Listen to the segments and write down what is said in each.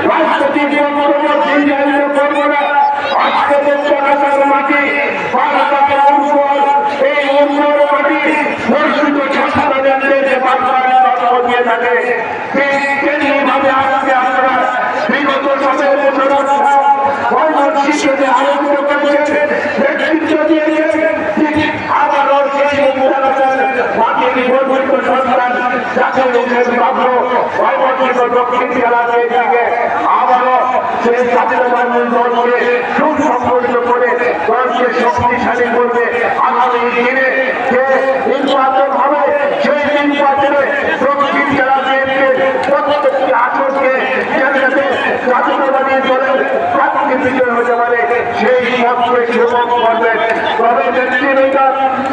রাজনৈতিক বক্তব্য দীর্ঘায়িত করব না। আজকে প্রত্যাশার মাটি বাংলাদেশের উর্বর, এই উর্বর মাটি বর্ষিত ছাত্রদের বাংলার জন্ম দিয়ে থাকে। তেমনিভাবে আজকে আমরা বিগত সময়ের শিশুদের আলোচিত করেছেন, নেতৃত্ব দিয়েছেন। আবারও সেই মাটির বর্ধিত সন্তান যাকে লোকের ভাবল বর্ধিত দক্ষিণ জেলাকে দিকে আবারও সেই জাতীয় বাহিনীর দলকে সুসংগঠিত করে দলকে শক্তিশালী করবে। আগামী দিনে যে নির্বাচন হবে সেই নির্বাচনে দক্ষিণ জেলা বিএনপির প্রত্যেকটি আসনকে জাতীয়তাবাদী দলের প্রার্থী বিজয় হতে পারে সেই পথকে সুগম করবেন। তবে নেতৃত্বরা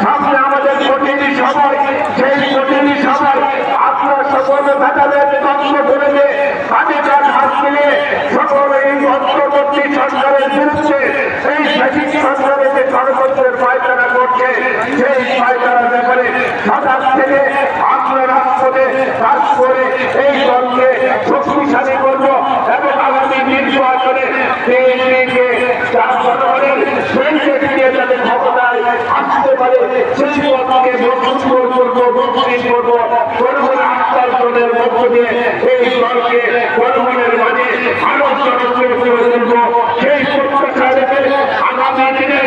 সামনে আমাদের প্রতিটি সভায়, সেই প্রতিটি সভায় আপনার সকল নেতাদের তথ্য ধরেছে কাজেকাজ হাত মিলিয়ে সকল এই অন্তর্বর্তী সরকারের বিরুদ্ধে এই ব্যাটিক সরকারের যে ষড়যন্ত্রের পায়তারা করছে সেই পায়তারা ব্যাপারে সজাগ থেকে আমরা রাজপথে কাজ করে এই দলকে শক্তিশালী করব এবং আগামী নির্বাচনে জনগণের সেন্সেস নিয়ে যাতে ক্ষমতায় আসতে পারে সেই পথকে মজবুত করবো, মজবুত করবো। জনগণের আত্মার্জনের মধ্য দিয়ে এই দলকে জনগণের মাঝে আরো জনপ্রিয় করে তুলব। সেই প্রত্যাশা রেখে আগামী দিনে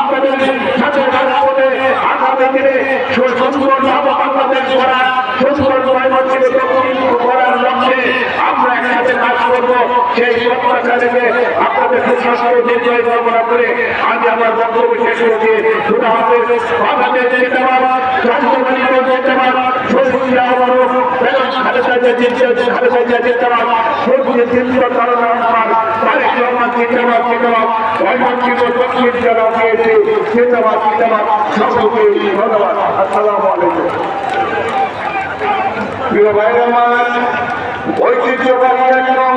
আপনাদের সাথে রাজপথে আগামী দিনে সুন্দর বাংলাদেশ করা, সুন্দর ময়মনসিংহ করার লক্ষ্যে আমরা একসাথে কাজ করবো। সেই প্রত্যাশা রেখে আপনাদের সুস্বাস্থ্য নির্ণয় কামনা করে আজ আমার বক্তব্য শেষ করছি। বাংলাদেশ জিন্দাবাদ, জাতীয়তাবাদী দল জিন্দাবাদ, শহীদ আবারও খালেদা জিয়া জিন্দাবাদ, শহীদ জিন্দাবাদ, তারেক রহমান জিন্দাবাদ জিন্দাবাদ, ময়মনসিংহ দক্ষিণ জেলা বিএনপি জিন্দাবাদ জিন্দাবাদ। সকলকে ধন্যবাদ। আসসালামু আলাইকুম। প্রিয় ভাই আমার ঐতিহ্যবাহী একদম